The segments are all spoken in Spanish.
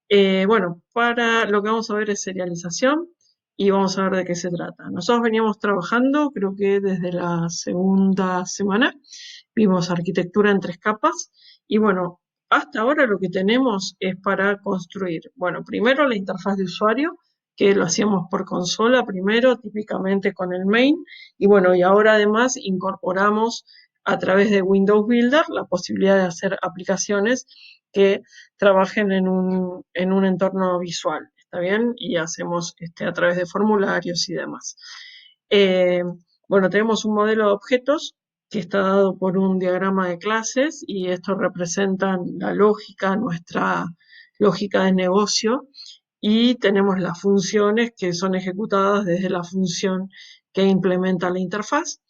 Bueno, para lo que vamos a ver es serialización y vamos a ver de qué se trata. Nosotros veníamos trabajando, creo que desde la segunda semana, vimos arquitectura en tres capas y bueno, hasta ahora lo que tenemos es para construir, bueno, primero la interfaz de usuario, que lo hacíamos por consola primero, típicamente con el main, y bueno, y ahora además incorporamos a través de Windows Builder la posibilidad de hacer aplicaciones que trabajen en un entorno visual, ¿está bien? Y hacemos a través de formularios y demás. Eh, bueno, tenemos un modelo de objetos que está dado por un diagrama de clases y esto representa la lógica, nuestra lógica de negocio, y tenemos las funciones que son ejecutadas desde la función que implementa la interfaz.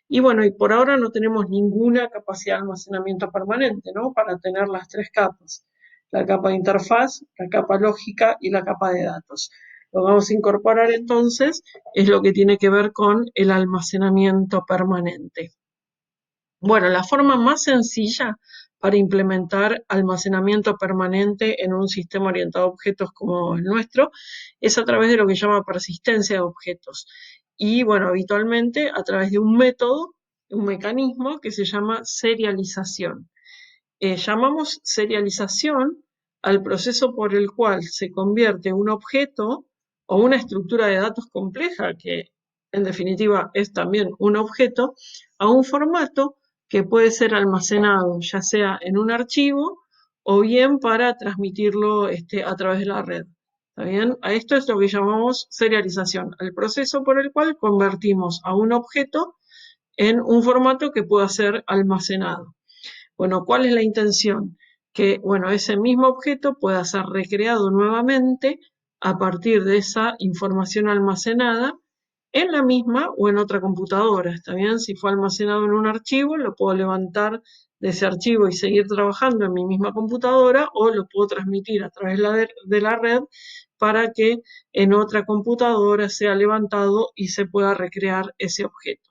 Y bueno, y por ahora no tenemos ninguna capacidad de almacenamiento permanente, ¿no? Para tener las tres capas, la capa de interfaz, la capa lógica y la capa de datos. Lo que vamos a incorporar entonces es lo que tiene que ver con el almacenamiento permanente. Bueno, la forma más sencilla para implementar almacenamiento permanente en un sistema orientado a objetos como el nuestro es a través de lo que se llama persistencia de objetos. Y bueno, habitualmente a través de un método, un mecanismo que se llama serialización. Llamamos serialización al proceso por el cual se convierte un objeto o una estructura de datos compleja, que en definitiva es también un objeto, a un formato que puede ser almacenado ya sea en un archivo o bien para transmitirlo a través de la red. ¿Está bien? A esto es lo que llamamos serialización, al proceso por el cual convertimos a un objeto en un formato que pueda ser almacenado. Bueno, ¿cuál es la intención? Que, bueno, ese mismo objeto pueda ser recreado nuevamente a partir de esa información almacenada en la misma o en otra computadora. ¿Está bien? Si fue almacenado en un archivo, lo puedo levantar de ese archivo y seguir trabajando en mi misma computadora, o lo puedo transmitir a través de la red para que en otra computadora sea levantado y se pueda recrear ese objeto.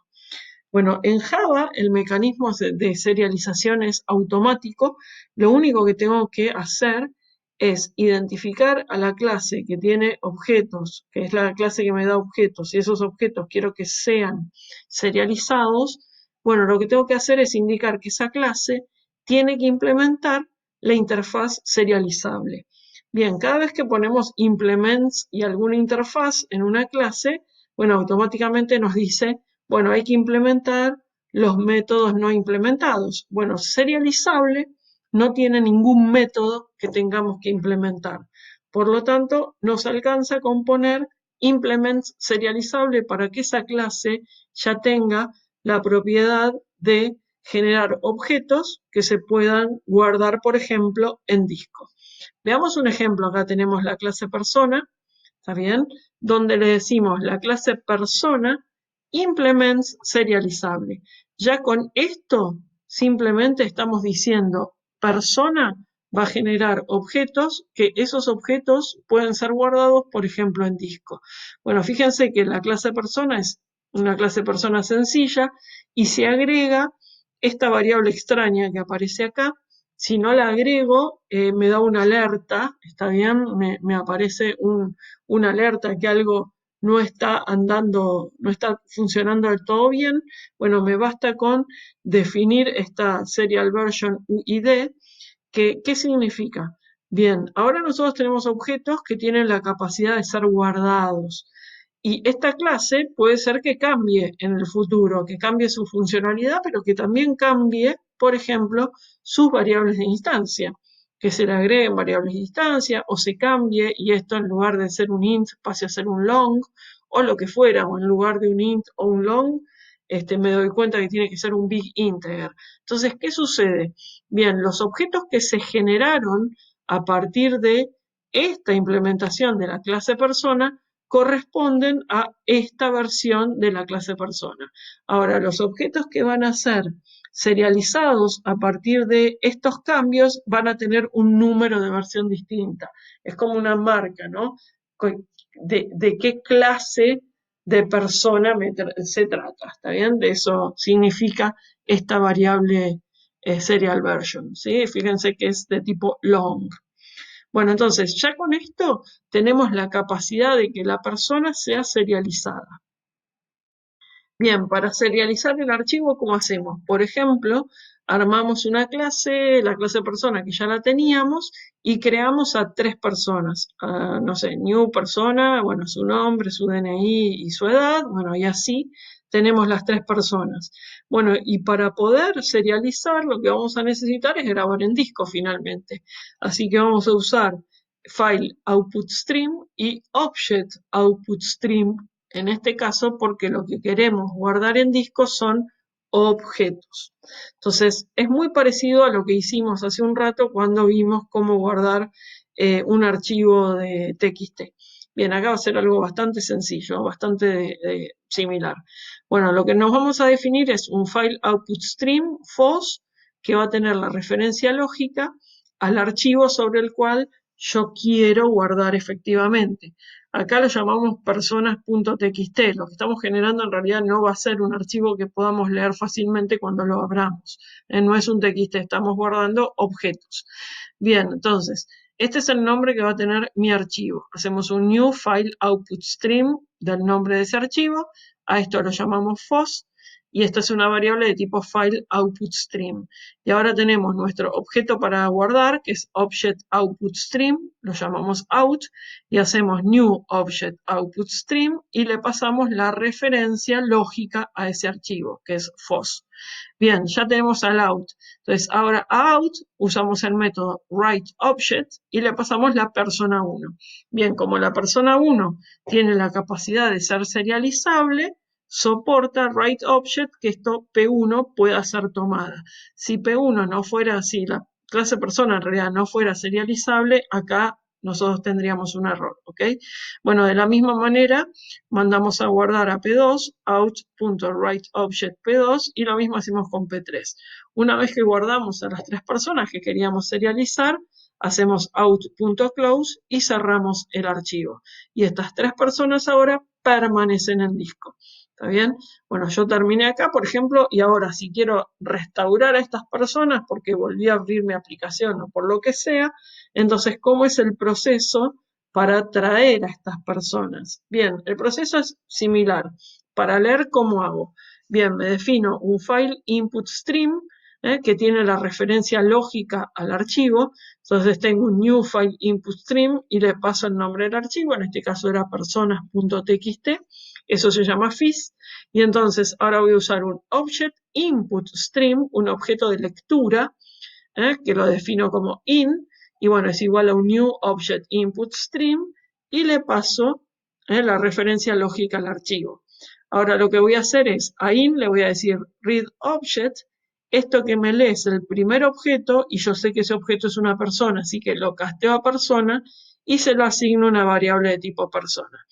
Bueno, en Java el mecanismo de serialización es automático. Lo único que tengo que hacer es identificar a la clase que tiene objetos, que es la clase que me da objetos, y esos objetos quiero que sean serializados. Bueno, lo que tengo que hacer es indicar que esa clase tiene que implementar la interfaz serializable. Bien, cada vez que ponemos implements y alguna interfaz en una clase, bueno, automáticamente nos dice, bueno, hay que implementar los métodos no implementados. Bueno, serializable no tiene ningún método que tengamos que implementar. Por lo tanto, nos alcanza con poner implements serializable para que esa clase ya tenga la propiedad de generar objetos que se puedan guardar, por ejemplo, en disco. Veamos un ejemplo. Acá tenemos la clase persona, ¿está bien? Donde le decimos la clase persona implements serializable. Ya con esto simplemente estamos diciendo persona va a generar objetos, que esos objetos pueden ser guardados, por ejemplo, en disco. Bueno, fíjense que la clase persona es una clase persona sencilla y se agrega esta variable extraña que aparece acá. Si no la agrego, me da una alerta, ¿está bien? Me aparece una alerta que algo no está andando, no está funcionando del todo bien. Bueno, me basta con definir esta serial version UID. ¿Qué significa? Bien, ahora nosotros tenemos objetos que tienen la capacidad de ser guardados. Y esta clase puede ser que cambie en el futuro, que cambie su funcionalidad, pero que también cambie, por ejemplo, sus variables de instancia, que se le agreguen variables de instancia o se cambie y esto en lugar de ser un int pase a ser un long o lo que fuera, o en lugar de un int o un long, me doy cuenta que tiene que ser un big integer. Entonces, ¿qué sucede? Bien, los objetos que se generaron a partir de esta implementación de la clase persona corresponden a esta versión de la clase persona. Ahora, los objetos que van a ser serializados a partir de estos cambios van a tener un número de versión distinta. Es como una marca, ¿no? De qué clase de persona se trata, ¿está bien? De eso significa esta variable serial version, ¿sí? Fíjense que es de tipo long. Bueno, entonces ya con esto tenemos la capacidad de que la persona sea serializada. Bien, para serializar el archivo, ¿cómo hacemos? Por ejemplo, armamos una clase, la clase persona que ya la teníamos, y creamos a 3 personas. No sé, new persona, bueno, su nombre, su DNI y su edad, bueno, y así tenemos las 3 personas. Bueno, y para poder serializar, lo que vamos a necesitar es grabar en disco finalmente. Así que vamos a usar file output stream y object output stream en este caso porque lo que queremos guardar en disco son objetos. Entonces, es muy parecido a lo que hicimos hace un rato cuando vimos cómo guardar un archivo de TXT. Bien, acá va a ser algo bastante sencillo, bastante similar. Bueno, lo que nos vamos a definir es un file output stream FOSS que va a tener la referencia lógica al archivo sobre el cual yo quiero guardar efectivamente. Acá lo llamamos personas.txt. Lo que estamos generando en realidad no va a ser un archivo que podamos leer fácilmente cuando lo abramos. No es un txt, estamos guardando objetos. Bien, entonces, este es el nombre que va a tener mi archivo. Hacemos un new file output stream del nombre de ese archivo. A esto lo llamamos FOSS. Y esta es una variable de tipo file output stream. Y ahora tenemos nuestro objeto para guardar, que es object output stream, lo llamamos out, y hacemos new object output stream y le pasamos la referencia lógica a ese archivo, que es FOSS. Bien, ya tenemos al out. Entonces, ahora a out usamos el método writeObject y le pasamos la persona 1. Bien, como la persona 1 tiene la capacidad de ser serializable, soporta writeObject que esto P1 pueda ser tomada. Si P1 no fuera así, la clase persona en realidad no fuera serializable, acá nosotros tendríamos un error, ¿ok? Bueno, de la misma manera, mandamos a guardar a P2, out.writeObject P2, y lo mismo hacemos con P3. Una vez que guardamos a las 3 personas que queríamos serializar, hacemos out.close y cerramos el archivo. Y estas 3 personas ahora permanecen en disco. ¿Está bien? Bueno, yo terminé acá, por ejemplo, y ahora si quiero restaurar a estas personas porque volví a abrir mi aplicación o por lo que sea, entonces, ¿cómo es el proceso para traer a estas personas? Bien, el proceso es similar. Para leer, ¿cómo hago? Bien, me defino un file input stream que tiene la referencia lógica al archivo. Entonces tengo un new file input stream y le paso el nombre del archivo. En este caso era personas.txt. Eso se llama FIS. Y entonces ahora voy a usar un object input stream, un objeto de lectura, que lo defino como in, y bueno, es igual a un new object input stream, y le paso la referencia lógica al archivo. Ahora lo que voy a hacer es, a in le voy a decir read object, esto que me lee es el primer objeto, y yo sé que ese objeto es una persona, así que lo casteo a persona, y se lo asigno una variable de tipo persona.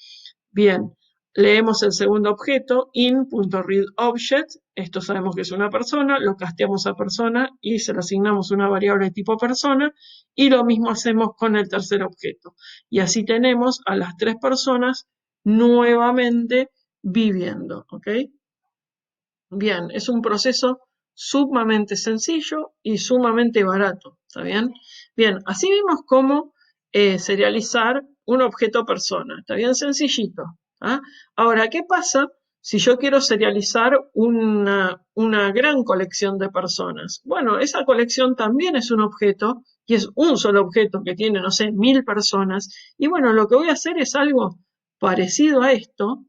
Bien, leemos el segundo objeto, in.readObject, esto sabemos que es una persona, lo casteamos a persona y se le asignamos una variable de tipo persona, y lo mismo hacemos con el tercer objeto. Y así tenemos a las 3 personas nuevamente viviendo, ¿ok? Bien, es un proceso sumamente sencillo y sumamente barato, ¿está bien? Bien, así vimos cómo serializar un objeto persona, está bien sencillito. ¿Ah? Ahora, ¿qué pasa si yo quiero serializar una gran colección de personas? Bueno, esa colección también es un objeto y es un solo objeto que tiene, no sé, 1000 personas. Y bueno, lo que voy a hacer es algo parecido a esto,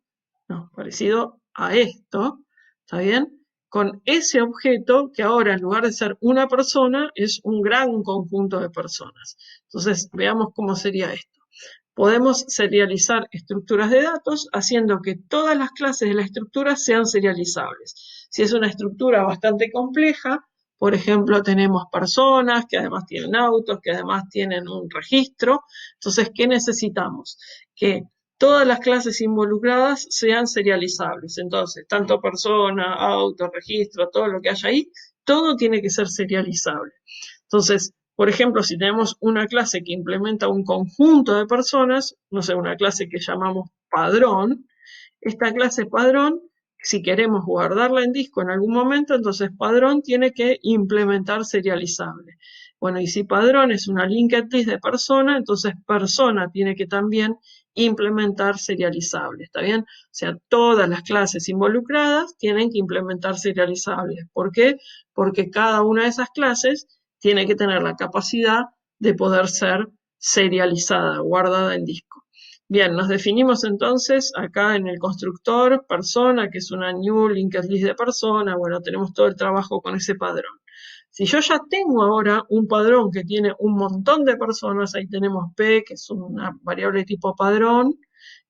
no, parecido a esto, ¿está bien? Con ese objeto que ahora en lugar de ser una persona es un gran conjunto de personas. Entonces, veamos cómo sería esto. Podemos serializar estructuras de datos haciendo que todas las clases de la estructura sean serializables. Si es una estructura bastante compleja, por ejemplo, tenemos personas que además tienen autos, que además tienen un registro. Entonces, ¿qué necesitamos? Que todas las clases involucradas sean serializables. Entonces, tanto persona, auto, registro, todo lo que haya ahí, todo tiene que ser serializable. Entonces, por ejemplo, si tenemos una clase que implementa un conjunto de personas, no sé, una clase que llamamos padrón, esta clase padrón, si queremos guardarla en disco en algún momento, entonces padrón tiene que implementar serializable. Bueno, y si padrón es una linked list de persona, entonces persona tiene que también implementar serializable, ¿está bien? O sea, todas las clases involucradas tienen que implementar serializables. ¿Por qué? Porque cada una de esas clases tiene que tener la capacidad de poder ser serializada, guardada en disco. Bien, nos definimos entonces acá en el constructor persona, que es una new linked list de persona. Bueno, tenemos todo el trabajo con ese padrón. Si yo ya tengo ahora un padrón que tiene un montón de personas, ahí tenemos P, que es una variable tipo padrón,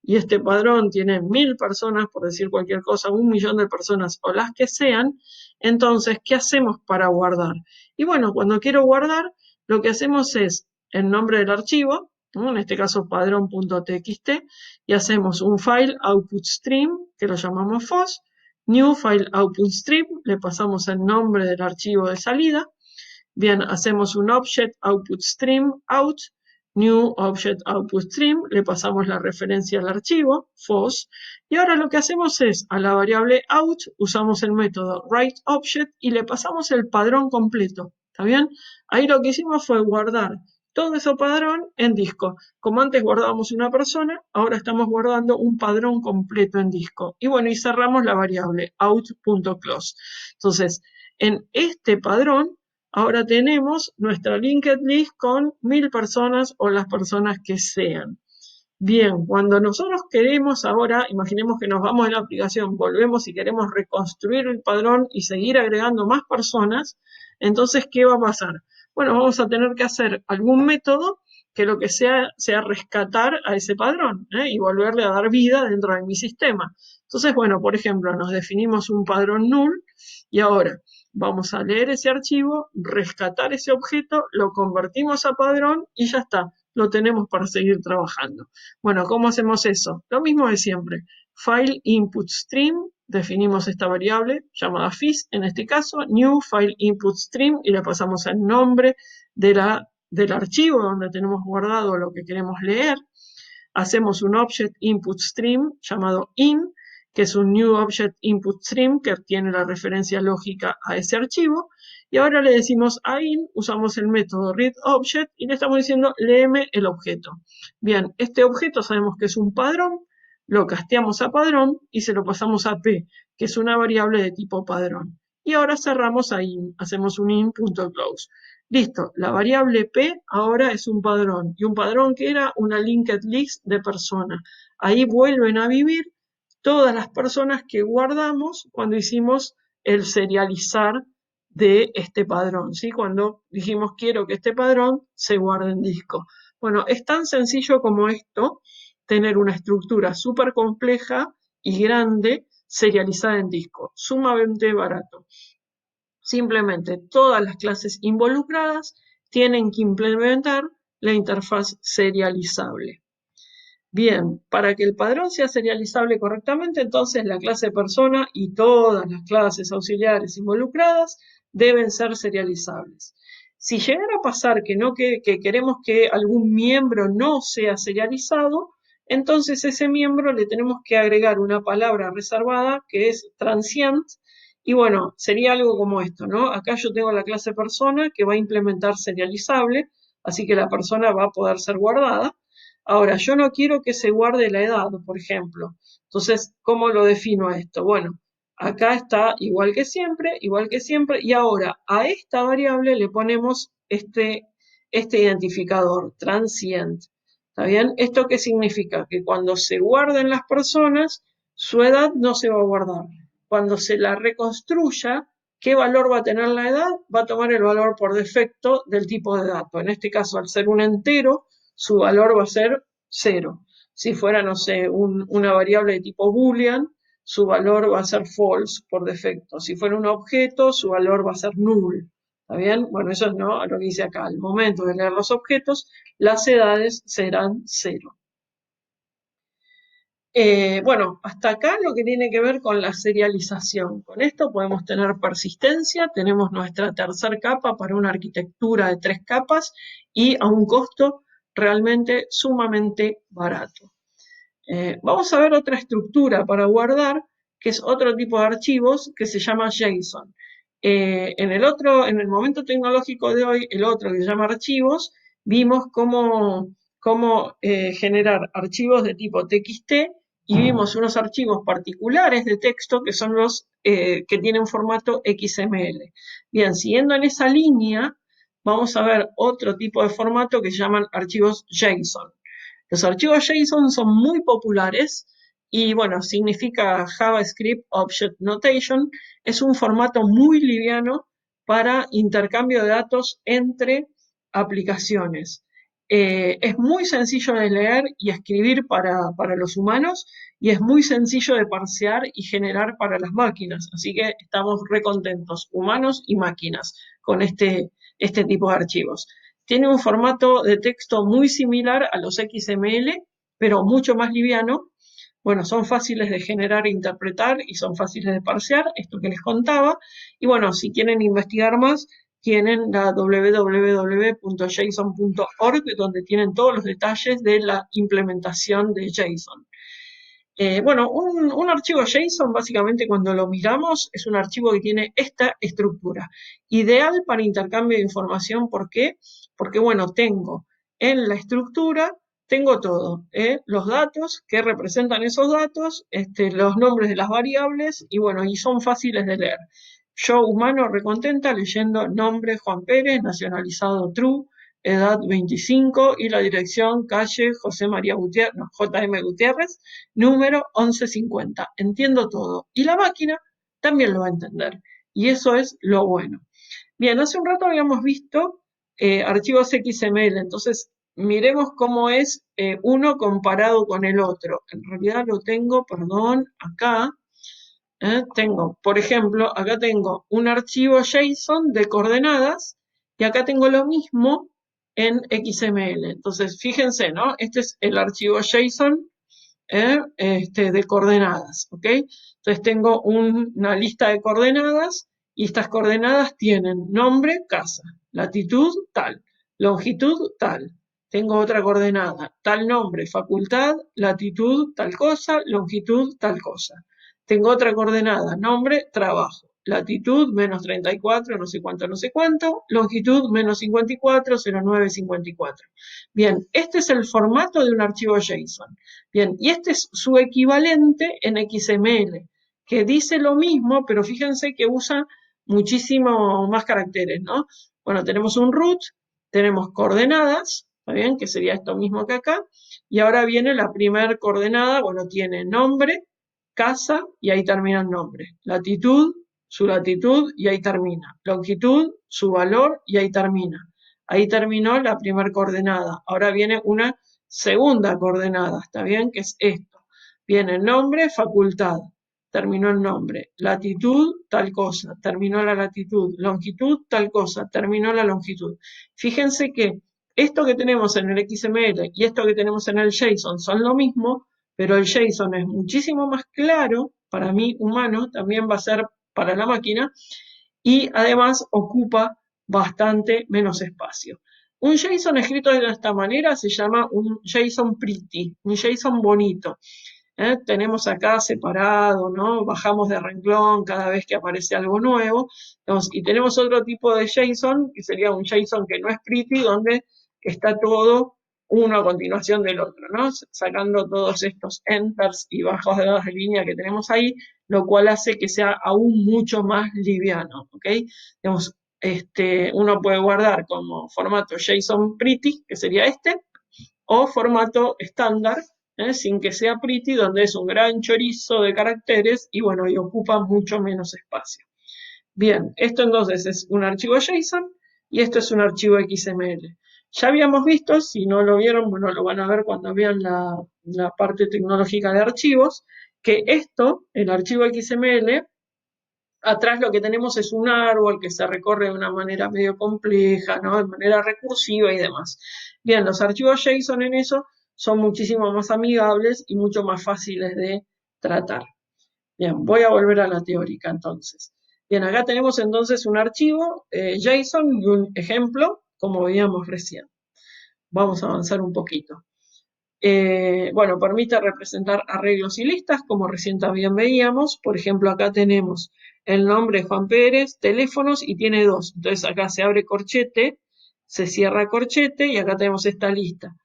y este padrón tiene 1000 personas, por decir cualquier cosa, 1.000.000 de personas o las que sean, entonces, ¿qué hacemos para guardar? Y bueno, cuando quiero guardar, lo que hacemos es el nombre del archivo, ¿no? En este caso padrón.txt, y hacemos un file output stream, que lo llamamos FOS, new file output stream, le pasamos el nombre del archivo de salida. Bien, hacemos un object output stream out, new object output stream, le pasamos la referencia al archivo, FOS, y ahora lo que hacemos es, a la variable out, usamos el método writeObject y le pasamos el padrón completo, ¿está bien? Ahí lo que hicimos fue guardar todo ese padrón en disco. Como antes guardábamos una persona, ahora estamos guardando un padrón completo en disco. Y bueno, y cerramos la variable out.close. Entonces, en este padrón, ahora tenemos nuestra linked list con 1000 personas o las personas que sean. Bien, cuando nosotros queremos ahora, imaginemos que nos vamos de la aplicación, volvemos y queremos reconstruir el padrón y seguir agregando más personas, entonces, ¿qué va a pasar? Bueno, vamos a tener que hacer algún método que lo que sea rescatar a ese padrón, y volverle a dar vida dentro de mi sistema. Entonces, bueno, por ejemplo, nos definimos un padrón null y ahora vamos a leer ese archivo, rescatar ese objeto, lo convertimos a padrón y ya está, lo tenemos para seguir trabajando. Bueno, ¿cómo hacemos eso? Lo mismo de siempre. File input stream, definimos esta variable llamada FIS, en este caso, new file input stream, y le pasamos el nombre del archivo donde tenemos guardado lo que queremos leer. Hacemos un object input stream llamado in, que es un new object input stream que tiene la referencia lógica a ese archivo. Y ahora le decimos a in, usamos el método readObject y le estamos diciendo léeme el objeto. Bien, este objeto sabemos que es un padrón, lo casteamos a padrón y se lo pasamos a p, que es una variable de tipo padrón. Y ahora cerramos a in, hacemos un in.close. Listo, la variable P ahora es un padrón, y un padrón que era una linked list de personas. Ahí vuelven a vivir todas las personas que guardamos cuando hicimos el serializar de este padrón, ¿sí? Cuando dijimos quiero que este padrón se guarde en disco. Bueno, es tan sencillo como esto, tener una estructura súper compleja y grande serializada en disco, sumamente barato. Simplemente todas las clases involucradas tienen que implementar la interfaz serializable. Bien, para que el padrón sea serializable correctamente, entonces la clase persona y todas las clases auxiliares involucradas deben ser serializables. Si llegara a pasar que queremos que algún miembro no sea serializado, entonces a ese miembro le tenemos que agregar una palabra reservada que es transient. Y bueno, sería algo como esto, ¿no? Acá yo tengo la clase persona que va a implementar serializable, así que la persona va a poder ser guardada. Ahora, yo no quiero que se guarde la edad, por ejemplo. Entonces, ¿cómo lo defino a esto? Bueno, acá está igual que siempre, y ahora a esta variable le ponemos este identificador, transient. ¿Está bien? ¿Esto qué significa? Que cuando se guarden las personas, su edad no se va a guardar. Cuando se la reconstruya, ¿qué valor va a tener la edad? Va a tomar el valor por defecto del tipo de dato. En este caso, al ser un entero, su valor va a ser 0. Si fuera, no sé, una variable de tipo boolean, su valor va a ser false por defecto. Si fuera un objeto, su valor va a ser null. ¿Está bien? Bueno, eso es lo que dice acá. Al momento de leer los objetos, las edades serán 0. Bueno, hasta acá lo que tiene que ver con la serialización. Con esto podemos tener persistencia, tenemos nuestra tercera capa para una arquitectura de 3 capas y a un costo realmente sumamente barato. Vamos a ver otra estructura para guardar, que es otro tipo de archivos que se llama JSON. En el momento tecnológico de hoy, el otro que se llama archivos, vimos cómo generar archivos de tipo TXT y vimos unos archivos particulares de texto que son los que tienen formato XML. Bien, siguiendo en esa línea, vamos a ver otro tipo de formato que se llaman archivos JSON. Los archivos JSON son muy populares y bueno, significa JavaScript Object Notation. Es un formato muy liviano para intercambio de datos entre aplicaciones. Es muy sencillo de leer y escribir para los humanos y es muy sencillo de parsear y generar para las máquinas. Así que estamos recontentos, humanos y máquinas, con este tipo de archivos. Tiene un formato de texto muy similar a los XML, pero mucho más liviano. Bueno, son fáciles de generar e interpretar y son fáciles de parsear, esto que les contaba. Y bueno, si quieren investigar más, tienen la www.json.org, donde tienen todos los detalles de la implementación de JSON. Bueno, un archivo JSON, básicamente cuando lo miramos, es un archivo que tiene esta estructura. Ideal para intercambio de información, ¿por qué? Porque, bueno, tengo en la estructura, tengo todo, los datos que representan esos datos, los nombres de las variables, y bueno, y son fáciles de leer. Yo, humano, recontenta leyendo nombre Juan Pérez, nacionalizado true, edad 25 y la dirección calle José María Gutiérrez, no, JM Gutiérrez, número 1150. Entiendo todo. Y la máquina también lo va a entender. Y eso es lo bueno. Bien, hace un rato habíamos visto archivos XML, entonces miremos cómo es uno comparado con el otro. En realidad lo tengo, perdón, acá. Tengo, por ejemplo, acá tengo un archivo JSON de coordenadas y acá tengo lo mismo en XML. Entonces, fíjense, ¿no? Este es el archivo JSON de coordenadas, ¿ok? Entonces tengo una lista de coordenadas y estas coordenadas tienen nombre, casa, latitud, tal, longitud, tal. Tengo otra coordenada, tal nombre, facultad, latitud, tal cosa, longitud, tal cosa. Tengo otra coordenada, nombre, trabajo, latitud, menos 34, no sé cuánto, no sé cuánto, longitud, menos 54, 09, 54. Bien, este es el formato de un archivo JSON. Bien, y este es su equivalente en XML, que dice lo mismo, pero fíjense que usa muchísimo más caracteres, ¿no? Bueno, tenemos un root, tenemos coordenadas, ¿está bien? Que sería esto mismo que acá, y ahora viene la primera coordenada, bueno, tiene nombre, casa, y ahí termina el nombre, latitud, su latitud, y ahí termina, longitud, su valor, y ahí termina. Ahí terminó la primera coordenada. Ahora viene una segunda coordenada, ¿está bien? Que es esto. Viene nombre, facultad, terminó el nombre. Latitud, tal cosa, terminó la latitud. Longitud, tal cosa, terminó la longitud. Fíjense que esto que tenemos en el XML y esto que tenemos en el JSON son lo mismo, pero el JSON es muchísimo más claro, para mí humano, también va a ser para la máquina, y además ocupa bastante menos espacio. Un JSON escrito de esta manera se llama un JSON pretty, un JSON bonito. Tenemos acá separado, ¿no? Bajamos de renglón cada vez que aparece algo nuevo. Y tenemos otro tipo de JSON, que sería un JSON que no es pretty, donde está todo uno a continuación del otro, ¿no? Sacando todos estos enters y bajos de dados de línea que tenemos ahí, lo cual hace que sea aún mucho más liviano, ¿ok? Digamos, uno puede guardar como formato JSON pretty, que sería este, o formato estándar, sin que sea pretty, donde es un gran chorizo de caracteres y bueno, y ocupa mucho menos espacio. Bien, esto entonces es un archivo JSON y esto es un archivo XML. Ya habíamos visto, si no lo vieron, bueno, lo van a ver cuando vean la parte tecnológica de archivos, que esto, el archivo XML, atrás lo que tenemos es un árbol que se recorre de una manera medio compleja, ¿no? De manera recursiva y demás. Bien, los archivos JSON en eso son muchísimo más amigables y mucho más fáciles de tratar. Bien, voy a volver a la teórica entonces. Bien, acá tenemos entonces un archivo JSON y un ejemplo, como veíamos recién. Vamos a avanzar un poquito. Bueno, permite representar arreglos y listas, como recién también veíamos. Por ejemplo, acá tenemos el nombre es Juan Pérez, teléfonos y tiene dos. Entonces acá se abre corchete, se cierra corchete y acá tenemos esta lista.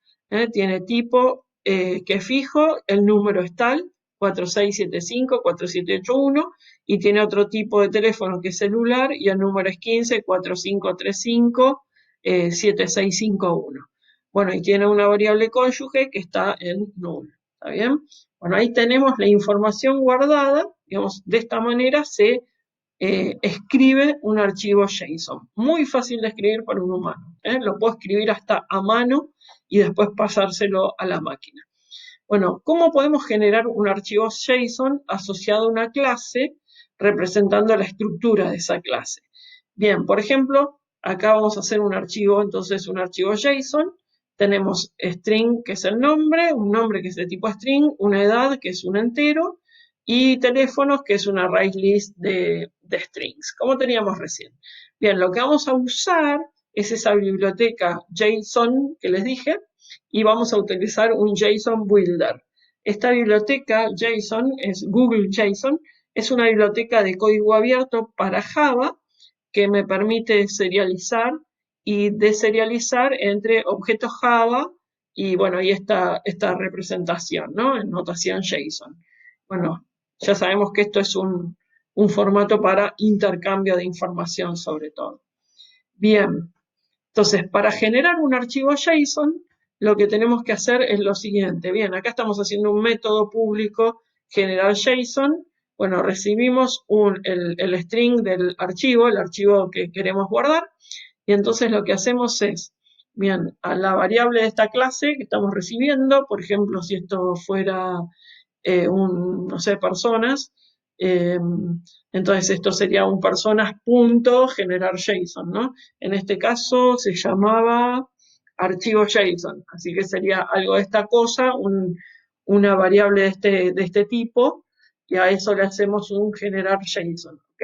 Tiene tipo que es fijo, el número es tal, 4675-4781, y tiene otro tipo de teléfono que es celular y el número es 15-4535-7651. Bueno, y tiene una variable cónyuge que está en null. ¿Está bien? Bueno, ahí tenemos la información guardada. Digamos, de esta manera se escribe un archivo JSON. Muy fácil de escribir para un humano. Lo puedo escribir hasta a mano y después pasárselo a la máquina. Bueno, ¿cómo podemos generar un archivo JSON asociado a una clase representando la estructura de esa clase? Bien, por ejemplo, acá vamos a hacer un archivo, entonces un archivo JSON. Tenemos string, que es el nombre, un nombre que es de tipo string, una edad, que es un entero, y teléfonos, que es una array list de strings, como teníamos recién. Bien, lo que vamos a usar es esa biblioteca JSON que les dije, y vamos a utilizar un JSON Builder. Esta biblioteca JSON es Google JSON, es una biblioteca de código abierto para Java que me permite serializar y deserializar entre objetos Java y bueno, y esta representación, ¿no? En notación JSON. Bueno, ya sabemos que esto es un formato para intercambio de información sobre todo. Bien, entonces, para generar un archivo JSON, lo que tenemos que hacer es lo siguiente. Bien, acá estamos haciendo un método público generar JSON. Bueno, recibimos el string del archivo, el archivo que queremos guardar, y entonces lo que hacemos es, bien, a la variable de esta clase que estamos recibiendo, por ejemplo, si esto fuera no sé, personas, eh, entonces esto sería un personas punto generar JSON, ¿no? En este caso se llamaba archivo JSON, así que sería algo de esta cosa, una variable de este tipo, y a eso le hacemos un generar JSON, ¿ok?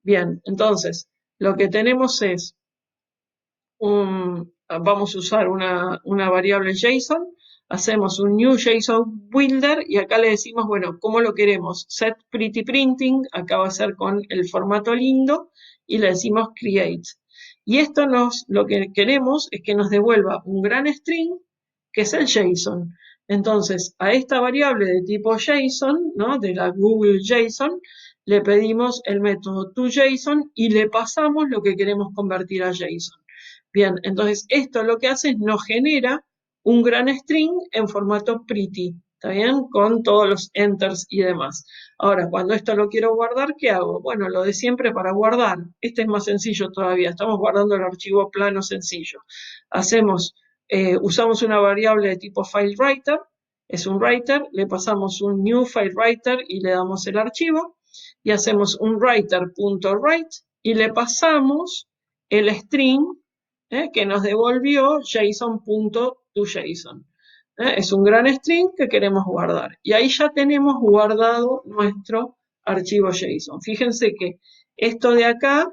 Bien, entonces, lo que tenemos es vamos a usar una variable JSON, hacemos un new JSON builder y acá le decimos, bueno, ¿cómo lo queremos? Set pretty printing, acá va a ser con el formato lindo y le decimos create. Y esto lo que queremos es que nos devuelva un gran string que es el JSON. Entonces, a esta variable de tipo JSON, ¿no? De la Google JSON, le pedimos el método toJSON y le pasamos lo que queremos convertir a JSON. Bien, entonces esto lo que hace es nos genera un gran string en formato pretty, ¿está bien? Con todos los enters y demás. Ahora, cuando esto lo quiero guardar, ¿qué hago? Bueno, lo de siempre para guardar. Este es más sencillo todavía. Estamos guardando el archivo plano sencillo. Usamos una variable de tipo FileWriter. Es un writer, le pasamos un new FileWriter y le damos el archivo. Y hacemos un writer.write y le pasamos el string que nos devolvió JSON.toJSON. Es un gran string que queremos guardar. Y ahí ya tenemos guardado nuestro archivo JSON. Fíjense que esto de acá,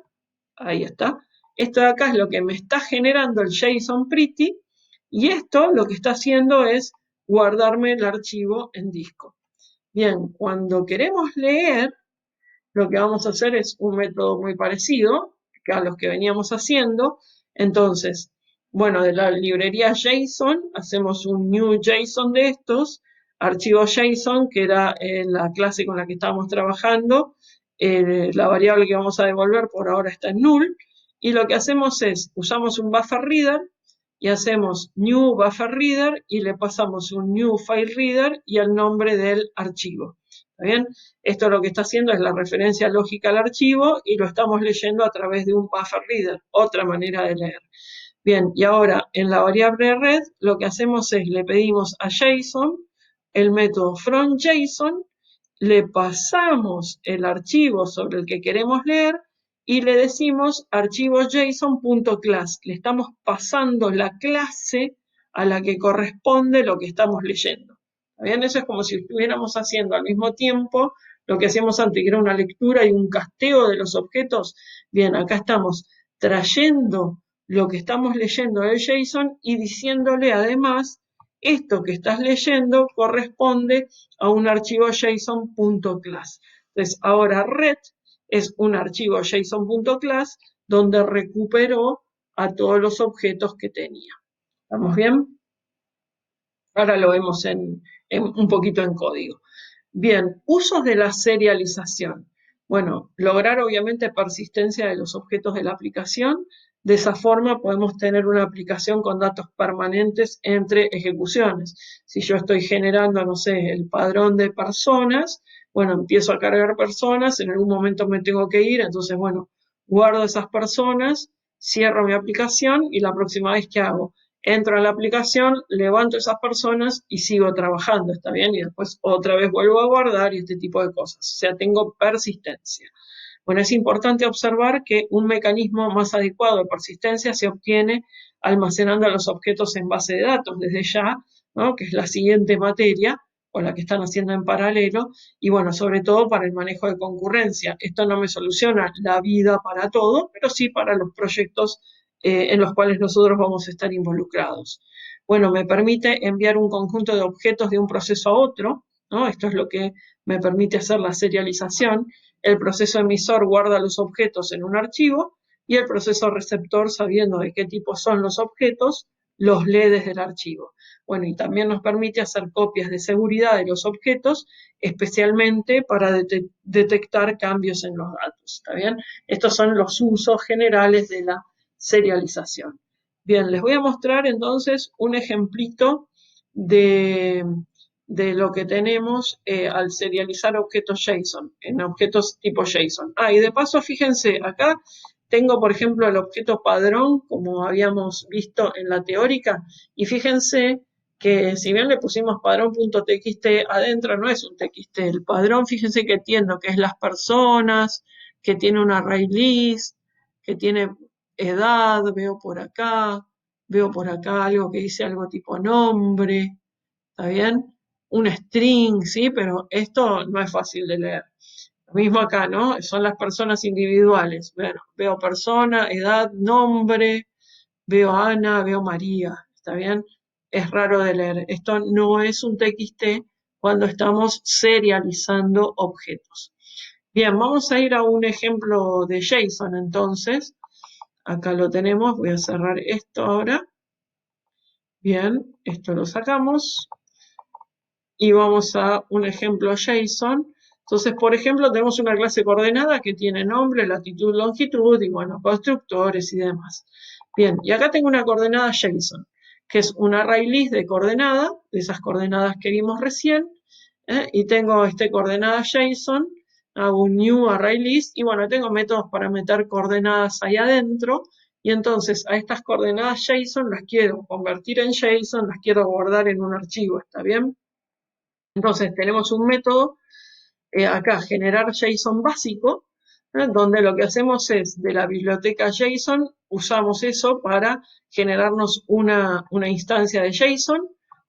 ahí está, esto de acá es lo que me está generando el JSON pretty y esto lo que está haciendo es guardarme el archivo en disco. Bien, cuando queremos leer, lo que vamos a hacer es un método muy parecido a los que veníamos haciendo. Entonces, bueno, de la librería JSON, hacemos un new JSON de estos, archivo JSON, que era la clase con la que estábamos trabajando, la variable que vamos a devolver por ahora está en null, y lo que hacemos es, usamos un buffer reader, y hacemos new buffer reader, y le pasamos un new file reader y el nombre del archivo. ¿Está bien? Esto lo que está haciendo es la referencia lógica al archivo y lo estamos leyendo a través de un buffer reader, otra manera de leer. Bien, y ahora en la variable red lo que hacemos es le pedimos a JSON el método fromJSON, le pasamos el archivo sobre el que queremos leer y le decimos archivo JSON.class. Le estamos pasando la clase a la que corresponde lo que estamos leyendo. Bien, eso es como si estuviéramos haciendo al mismo tiempo lo que hacíamos antes, que era una lectura y un casteo de los objetos. Bien, acá estamos trayendo lo que estamos leyendo del JSON y diciéndole además, esto que estás leyendo corresponde a un archivo JSON.class. Entonces, ahora red es un archivo JSON.class donde recuperó a todos los objetos que tenía. ¿Estamos bien? Ahora lo vemos un poquito en código. Bien, usos de la serialización. Bueno, lograr obviamente persistencia de los objetos de la aplicación. De esa forma podemos tener una aplicación con datos permanentes entre ejecuciones. Si yo estoy generando, no sé, el padrón de personas, bueno, empiezo a cargar personas, en algún momento me tengo que ir, entonces, bueno, guardo esas personas, cierro mi aplicación y la próxima vez que hago, entro a la aplicación, levanto esas personas y sigo trabajando, ¿está bien? Y después otra vez vuelvo a guardar y este tipo de cosas. O sea, tengo persistencia. Bueno, es importante observar que un mecanismo más adecuado de persistencia se obtiene almacenando los objetos en base de datos desde ya, ¿no? Que es la siguiente materia con la que están haciendo en paralelo, y bueno, sobre todo para el manejo de concurrencia. Esto no me soluciona la vida para todo, pero sí para los proyectos en los cuales nosotros vamos a estar involucrados. Bueno, me permite enviar un conjunto de objetos de un proceso a otro, ¿no? Esto es lo que me permite hacer la serialización. El proceso emisor guarda los objetos en un archivo y el proceso receptor, sabiendo de qué tipo son los objetos, los lee desde el archivo. Bueno, y también nos permite hacer copias de seguridad de los objetos, especialmente para detectar cambios en los datos. ¿Está bien? Estos son los usos generales de la serialización. Bien, les voy a mostrar entonces un ejemplito de, de lo que tenemos al serializar objetos JSON, en objetos tipo JSON. Y de paso, fíjense, acá tengo, por ejemplo, el objeto padrón, como habíamos visto en la teórica, y fíjense que si bien le pusimos padrón.txt adentro, no es un txt. El padrón, fíjense que entiendo que es las personas, que tiene una array list, que tiene edad, veo por acá algo que dice algo tipo nombre, ¿está bien? Un string, ¿sí? Pero esto no es fácil de leer. Lo mismo acá, ¿no? Son las personas individuales. Bueno, veo persona, edad, nombre, veo Ana, veo María, ¿está bien? Es raro de leer. Esto no es un TXT cuando estamos serializando objetos. Bien, vamos a ir a un ejemplo de JSON entonces. Acá lo tenemos, voy a cerrar esto ahora. Bien, esto lo sacamos y vamos a un ejemplo JSON. Entonces, por ejemplo, tenemos una clase coordenada que tiene nombre, latitud, longitud y, bueno, constructores y demás. Bien, y acá tengo una coordenada JSON, que es un array list de coordenadas, de esas coordenadas que vimos recién, y tengo coordenada JSON, hago un new array list, y bueno, tengo métodos para meter coordenadas ahí adentro, y entonces a estas coordenadas JSON las quiero convertir en JSON, las quiero guardar en un archivo, ¿está bien? Entonces tenemos un método acá, generar JSON básico, donde lo que hacemos es de la biblioteca JSON, usamos eso para generarnos una instancia de JSON,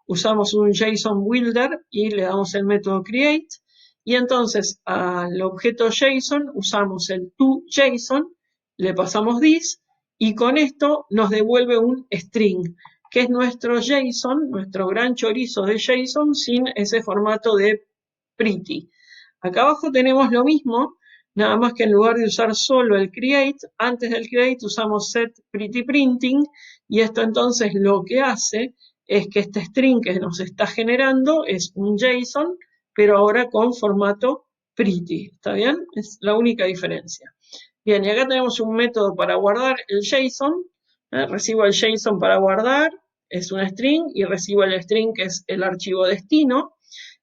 usamos un JSON builder y le damos el método create, y entonces al objeto JSON usamos el toJSON, le pasamos this, y con esto nos devuelve un string, que es nuestro JSON, nuestro gran chorizo de JSON sin ese formato de pretty. Acá abajo tenemos lo mismo, nada más que en lugar de usar solo el create, antes del create usamos set pretty printing, y esto entonces lo que hace es que este string que nos está generando es un JSON, pero ahora con formato pretty, ¿está bien? Es la única diferencia. Bien, y acá tenemos un método para guardar el JSON, recibo el JSON para guardar, es un string, y recibo el string que es el archivo destino,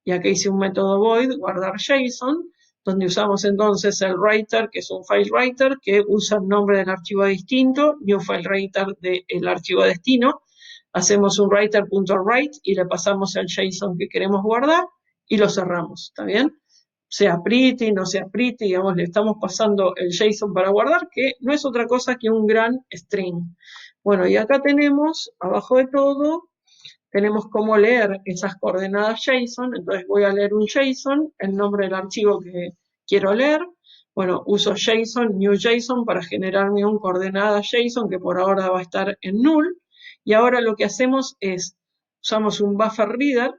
y acá hice un método void, guardar JSON, donde usamos entonces el writer, que es un file writer, que usa el nombre del archivo distinto, new file writer del archivo destino. Hacemos un writer.write y le pasamos el JSON que queremos guardar y lo cerramos, ¿está bien? Sea pretty, no sea pretty, digamos, le estamos pasando el JSON para guardar, que no es otra cosa que un gran string. Bueno, y acá tenemos, abajo de todo, tenemos cómo leer esas coordenadas JSON, entonces voy a leer un JSON, el nombre del archivo que quiero leer, bueno, uso JSON, new JSON para generarme un coordenada JSON que por ahora va a estar en null, y ahora lo que hacemos es, usamos un buffer reader,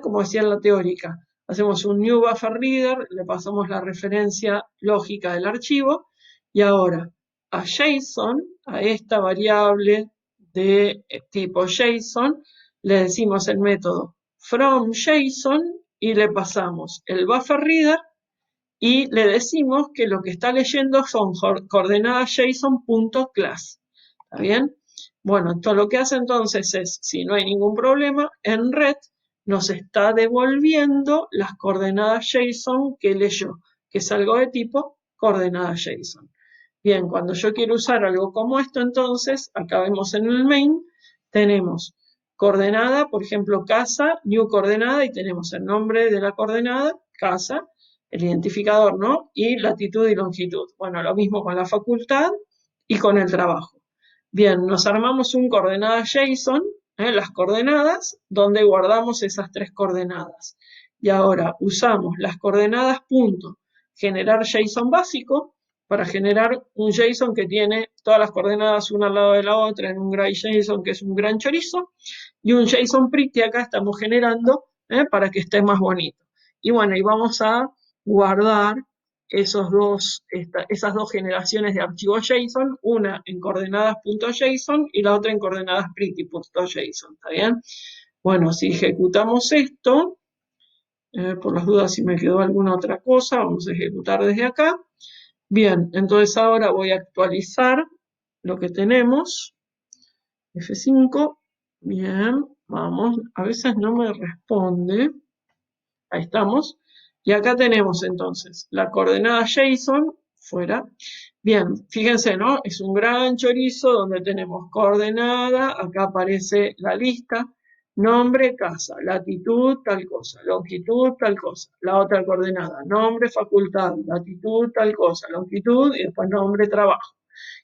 como decía en la teórica, hacemos un new buffer reader, le pasamos la referencia lógica del archivo, y ahora a JSON, a esta variable de tipo JSON, le decimos el método from JSON y le pasamos el buffer reader y le decimos que lo que está leyendo son coordenadas JSON.class. ¿Está bien? Bueno, todo lo que hace entonces es, si no hay ningún problema, en red nos está devolviendo las coordenadas JSON que leyó, que es algo de tipo coordenadas JSON. Bien, cuando yo quiero usar algo como esto, entonces, acá vemos en el main, tenemos coordenada, por ejemplo, casa, new coordenada, y tenemos el nombre de la coordenada, casa, el identificador, ¿no? Y latitud y longitud. Bueno, lo mismo con la facultad y con el trabajo. Bien, nos armamos un coordenada JSON, las coordenadas, donde guardamos esas 3 coordenadas. Y ahora usamos las coordenadas punto, generar JSON básico, para generar un JSON que tiene todas las coordenadas una al lado de la otra en un gray JSON que es un gran chorizo, y un JSON pretty acá estamos generando para que esté más bonito. Y bueno, y vamos a guardar esas dos generaciones de archivos JSON, una en coordenadas.json y la otra en coordenadas pretty.json, ¿está bien? Bueno, si ejecutamos esto, por las dudas si me quedó alguna otra cosa, vamos a ejecutar desde acá. Bien, entonces ahora voy a actualizar lo que tenemos. F5, bien, vamos, a veces no me responde. Ahí estamos. Y acá tenemos entonces la coordenada JSON fuera. Bien, fíjense, ¿no? Es un gran chorizo donde tenemos coordenada, acá aparece la lista, nombre, casa, latitud, tal cosa, longitud, tal cosa, la otra coordenada, nombre, facultad, latitud, tal cosa, longitud y después nombre, trabajo.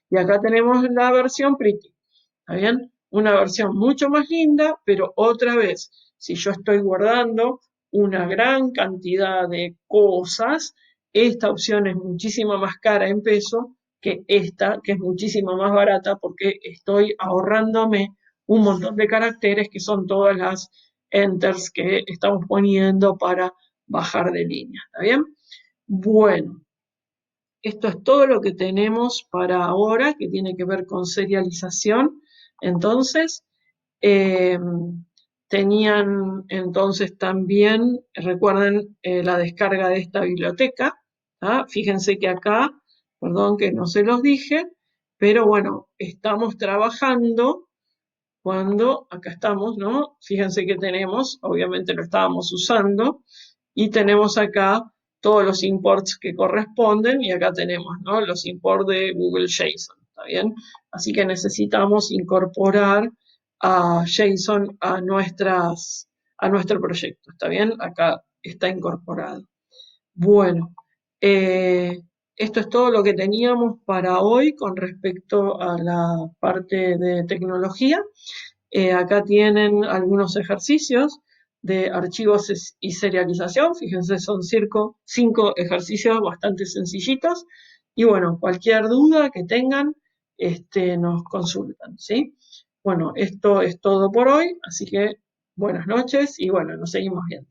Y acá tenemos la versión pretty, ¿está bien? Una versión mucho más linda, pero otra vez, si yo estoy guardando una gran cantidad de cosas, esta opción es muchísimo más cara en peso que esta, que es muchísimo más barata porque estoy ahorrándome un montón de caracteres que son todas las enters que estamos poniendo para bajar de línea, ¿está bien? Bueno, esto es todo lo que tenemos para ahora, que tiene que ver con serialización. Entonces, eh, tenían entonces también, recuerden la descarga de esta biblioteca. ¿Ah? Fíjense que acá, perdón que no se los dije, pero bueno, estamos trabajando cuando, acá estamos, ¿no? Fíjense que tenemos, obviamente lo estábamos usando, y tenemos acá todos los imports que corresponden, y acá tenemos, ¿no? Los imports de Google JSON, ¿está bien? Así que necesitamos incorporar a JSON a nuestro proyecto, ¿está bien? Acá está incorporado. Bueno, esto es todo lo que teníamos para hoy con respecto a la parte de tecnología. Acá tienen algunos ejercicios de archivos y serialización. Fíjense, son 5 ejercicios bastante sencillitos. Y bueno, cualquier duda que tengan, nos consultan, ¿sí? Bueno, esto es todo por hoy, así que buenas noches y bueno, nos seguimos viendo.